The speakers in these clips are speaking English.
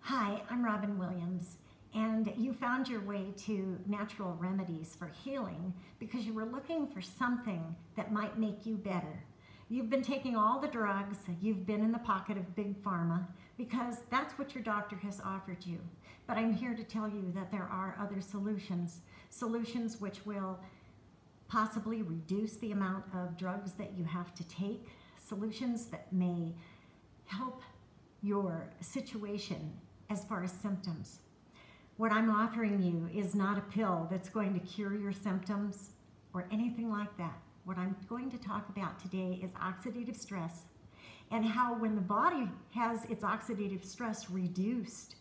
Hi, I'm Robin Williams, and you found your way to natural remedies for healing because you were looking for something that might make you better. You've been taking all the drugs, you've been in the pocket of Big Pharma because that's what your doctor has offered you. But I'm here to tell you that there are other solutions, solutions which will possibly reduce the amount of drugs that you have to take, solutions that may help your situation as far as symptoms. What I'm offering you is not a pill that's going to cure your symptoms or anything like that. What I'm going to talk about today is oxidative stress and how when the body has its oxidative stress reduced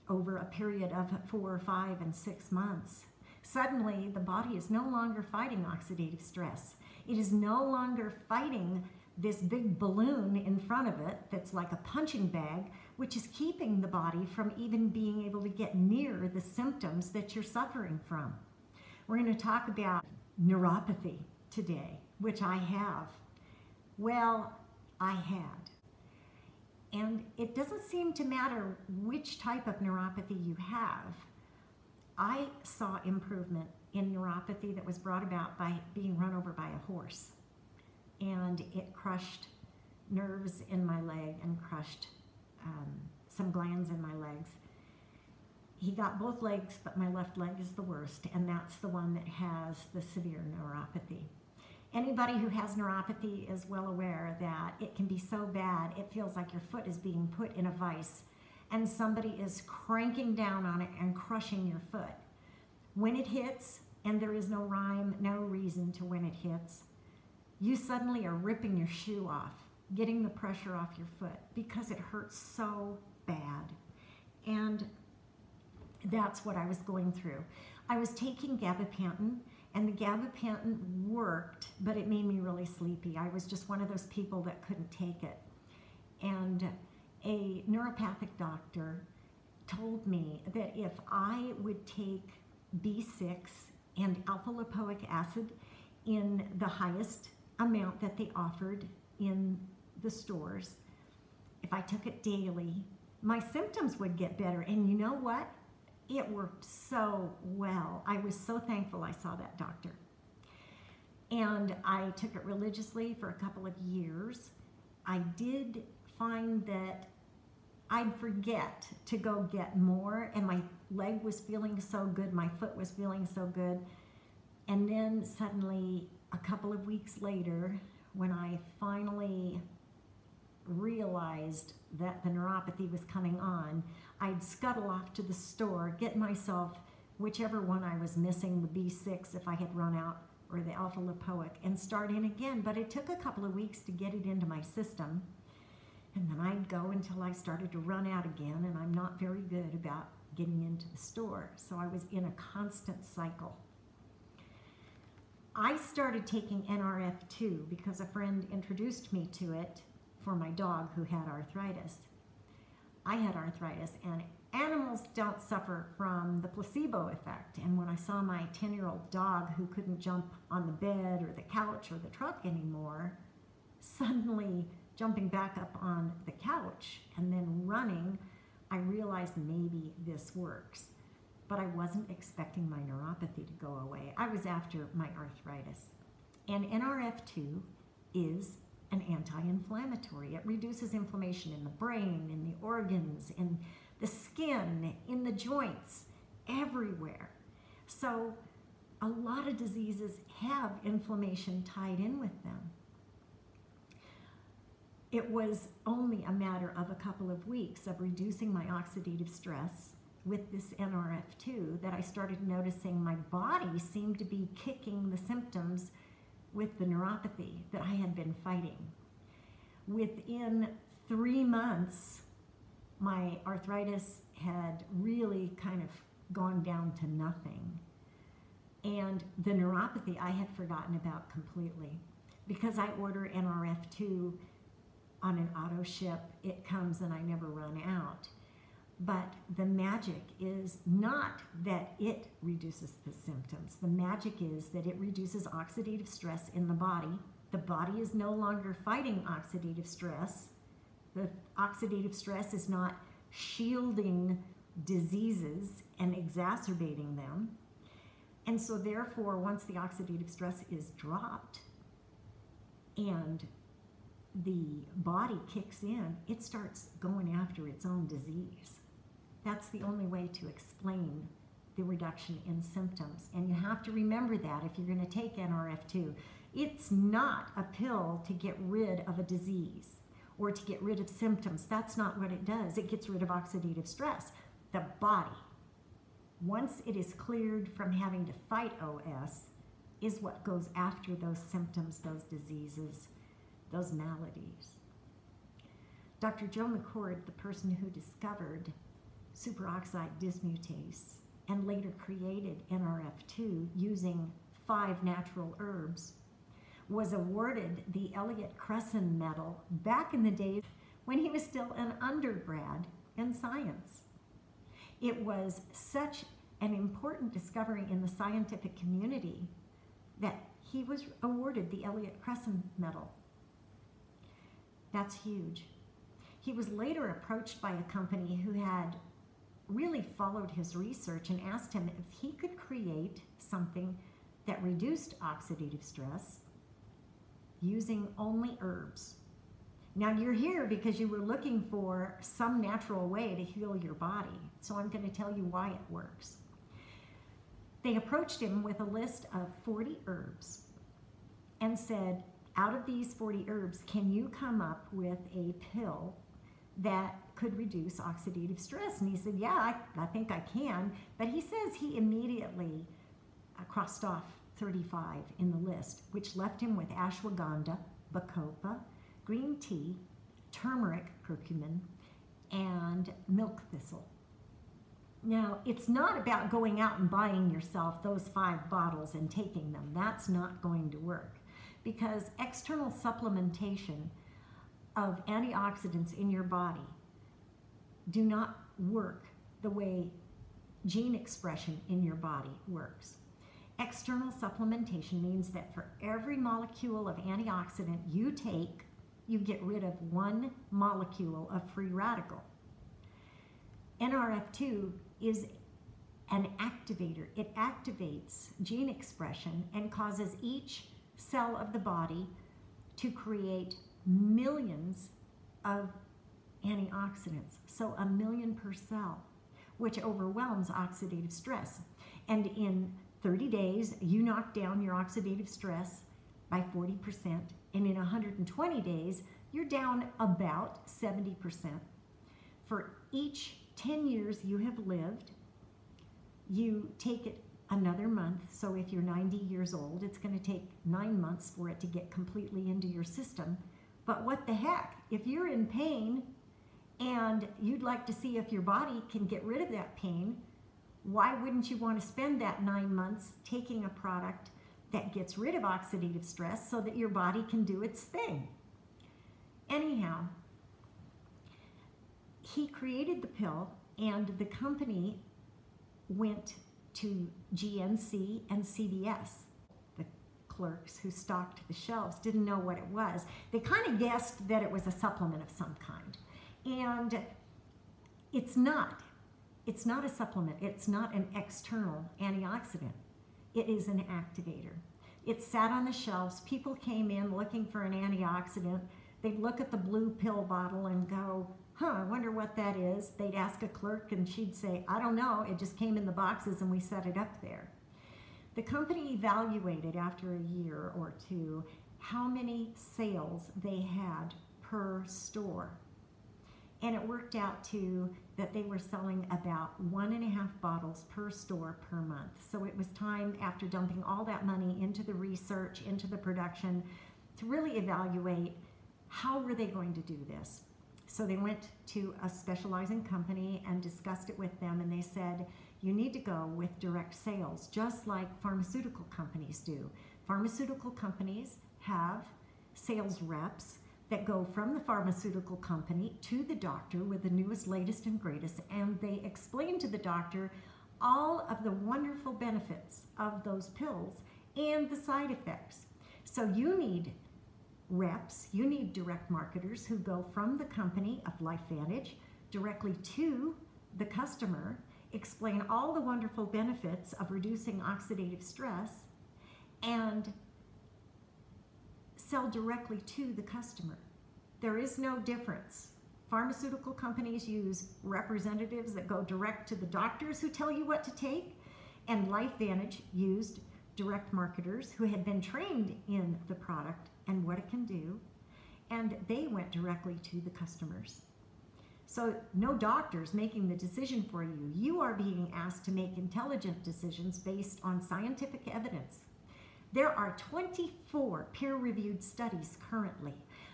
over a period of 4, 5, and 6 months, suddenly the body is no longer fighting oxidative stress. It is no longer fighting this big balloon in front of it that's like a punching bag, which is keeping the body from even being able to get near the symptoms that you're suffering from. We're going to talk about neuropathy today, which I have. Well, I had. And it doesn't seem to matter which type of neuropathy you have. I saw improvement in neuropathy that was brought about by being run over by a horse. And it crushed nerves in my leg and crushed some glands in my legs. He got both legs, but my left leg is the worst, and that's the one that has the severe neuropathy. Anybody who has neuropathy is well aware that it can be so bad, it feels like your foot is being put in a vise, and somebody is cranking down on it and crushing your foot. When it hits, and there is no rhyme, no reason to when it hits, you suddenly are ripping your shoe off, getting the pressure off your foot because it hurts so bad. And that's what I was going through. I was taking gabapentin, and the gabapentin worked, but it made me really sleepy. I was just one of those people that couldn't take it. And a neuropathic doctor told me that if I would take B6 and alpha-lipoic acid in the highest amount that they offered in the stores, if I took it daily, my symptoms would get better. And you know what? It worked so well. I was so thankful I saw that doctor. And I took it religiously for a couple of years. I did find that I'd forget to go get more, and my leg was feeling so good, my foot was feeling so good. And then suddenly, a couple of weeks later, when I finally realized that the neuropathy was coming on, I'd scuttle off to the store, get myself whichever one I was missing, the B6 if I had run out, or the alpha-lipoic, and start in again. But it took a couple of weeks to get it into my system. And then I'd go until I started to run out again, and I'm not very good about getting into the store. So I was in a constant cycle. I started taking NRF2 because a friend introduced me to it for my dog who had arthritis. I had arthritis, and animals don't suffer from the placebo effect. And when I saw my 10-year-old dog who couldn't jump on the bed or the couch or the truck anymore, suddenly jumping back up on the couch and then running, I realized maybe this works. But I wasn't expecting my neuropathy to go away. I was after my arthritis. And NRF2 is an anti-inflammatory. It reduces inflammation in the brain, in the organs, in the skin, in the joints, everywhere. So a lot of diseases have inflammation tied in with them. It was only a matter of a couple of weeks of reducing my oxidative stress with this NRF2 that I started noticing my body seemed to be kicking the symptoms with the neuropathy that I had been fighting. Within 3 months, my arthritis had really kind of gone down to nothing. And the neuropathy I had forgotten about completely. Because I order NRF2 on an auto ship, it comes and I never run out. But the magic is not that it reduces the symptoms. The magic is that it reduces oxidative stress in the body. The body is no longer fighting oxidative stress. The oxidative stress is not shielding diseases and exacerbating them. And so therefore, once the oxidative stress is dropped and the body kicks in, it starts going after its own disease. That's the only way to explain the reduction in symptoms. And you have to remember that if you're going to take NRF2. It's not a pill to get rid of a disease or to get rid of symptoms. That's not what it does. It gets rid of oxidative stress. The body, once it is cleared from having to fight OS, is what goes after those symptoms, those diseases, those maladies. Dr. Joe McCord, the person who discovered superoxide dismutase and later created NRF2 using 5 natural herbs, was awarded the Elliott Cresson Medal back in the days when he was still an undergrad in science. It was such an important discovery in the scientific community that he was awarded the Elliott Cresson Medal. That's huge. He was later approached by a company who had really followed his research and asked him if he could create something that reduced oxidative stress using only herbs. Now you're here because you were looking for some natural way to heal your body. So I'm going to tell you why it works. They approached him with a list of 40 herbs and said, out of these 40 herbs, can you come up with a pill that could reduce oxidative stress? And he said, yeah, I think I can. But he says he immediately crossed off 35 in the list, which left him with ashwagandha, bacopa, green tea, turmeric, curcumin, and milk thistle. Now, it's not about going out and buying yourself those 5 bottles and taking them. That's not going to work, because external supplementation of antioxidants in your body do not work the way gene expression in your body works. External supplementation means that for every molecule of antioxidant you take, you get rid of 1 molecule of free radical. NRF2 is an activator. It activates gene expression and causes each cell of the body to create millions of antioxidants. So 1 million per cell, which overwhelms oxidative stress. And in 30 days, you knock down your oxidative stress by 40%. And in 120 days, you're down about 70%. For each 10 years you have lived, you take it another month. So if you're 90 years old, it's going to take 9 months for it to get completely into your system. But what the heck? If you're in pain and you'd like to see if your body can get rid of that pain, why wouldn't you want to spend that 9 months taking a product that gets rid of oxidative stress so that your body can do its thing? Anyhow, he created the pill, and the company went to GNC and CVS. The clerks who stocked the shelves didn't know what it was. They kind of guessed that it was a supplement of some kind. And it's not. It's not a supplement. It's not an external antioxidant. It is an activator. It sat on the shelves. People came in looking for an antioxidant. They'd look at the blue pill bottle and go, I wonder what that is. They'd ask a clerk and she'd say, I don't know. It just came in the boxes and we set it up there. The company evaluated after a year or two how many sales they had per store. And it worked out to that they were selling about 1.5 bottles per store per month. So it was time, after dumping all that money into the research, into the production, to really evaluate how were they going to do this. So they went to a specializing company and discussed it with them, and they said, you need to go with direct sales, just like pharmaceutical companies do. Pharmaceutical companies have sales reps that go from the pharmaceutical company to the doctor with the newest, latest, and greatest, and they explain to the doctor all of the wonderful benefits of those pills and the side effects. So you need reps, you need direct marketers who go from the company of LifeVantage directly to the customer, explain all the wonderful benefits of reducing oxidative stress, and sell directly to the customer. There is no difference. Pharmaceutical companies use representatives that go direct to the doctors who tell you what to take, and LifeVantage used direct marketers who had been trained in the product and what it can do, and they went directly to the customers. So no doctors making the decision for you. You are being asked to make intelligent decisions based on scientific evidence. There are 24 peer-reviewed studies currently.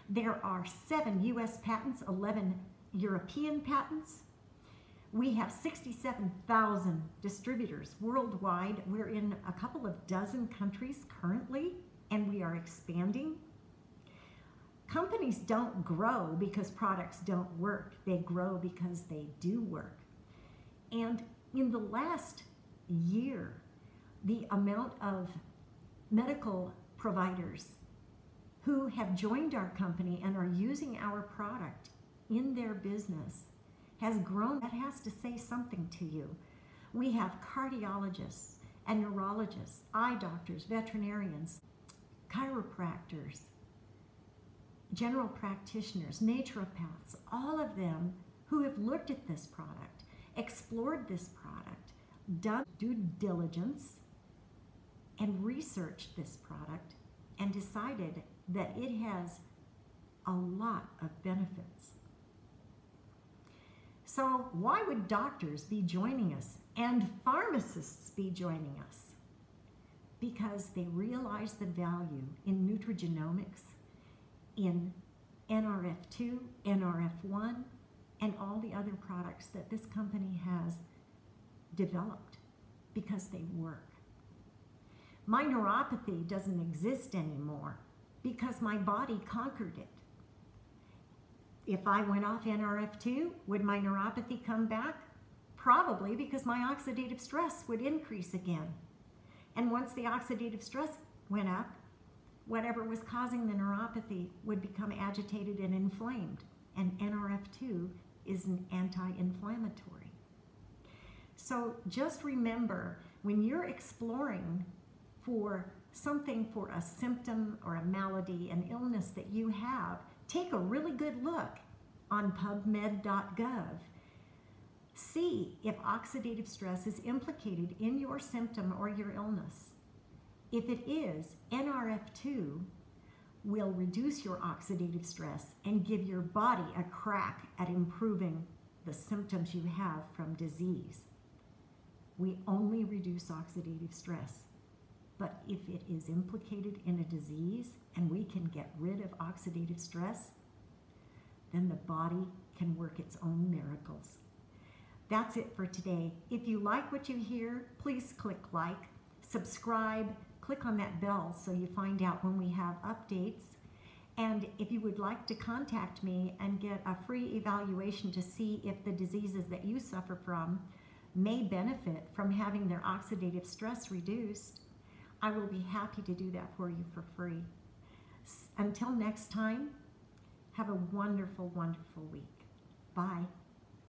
There are 7 US patents, 11 European patents. We have 67,000 distributors worldwide. We're in a couple of dozen countries currently, and we are expanding. Companies don't grow because products don't work. They grow because they do work. And in the last year, the amount of medical providers who have joined our company and are using our product in their business has grown. That has to say something to you. We have cardiologists and neurologists, eye doctors, veterinarians, chiropractors, general practitioners, naturopaths, all of them who have looked at this product, explored this product, done due diligence, and researched this product and decided that it has a lot of benefits. So why would doctors be joining us and pharmacists be joining us? Because they realize the value in nutrigenomics, in NRF2, NRF1, and all the other products that this company has developed because they work. My neuropathy doesn't exist anymore because my body conquered it. If I went off NRF2, would my neuropathy come back? Probably, because my oxidative stress would increase again. And once the oxidative stress went up, whatever was causing the neuropathy would become agitated and inflamed. And NRF2 is an anti-inflammatory. So just remember, when you're exploring for something, for a symptom or a malady, an illness that you have, take a really good look on pubmed.gov. See if oxidative stress is implicated in your symptom or your illness. If it is, NRF2 will reduce your oxidative stress and give your body a crack at improving the symptoms you have from disease. We only reduce oxidative stress. But if it is implicated in a disease and we can get rid of oxidative stress, then the body can work its own miracles. That's it for today. If you like what you hear, please click like, subscribe, click on that bell so you find out when we have updates. And if you would like to contact me and get a free evaluation to see if the diseases that you suffer from may benefit from having their oxidative stress reduced, I will be happy to do that for you for free. Until next time, have a wonderful, wonderful week. Bye.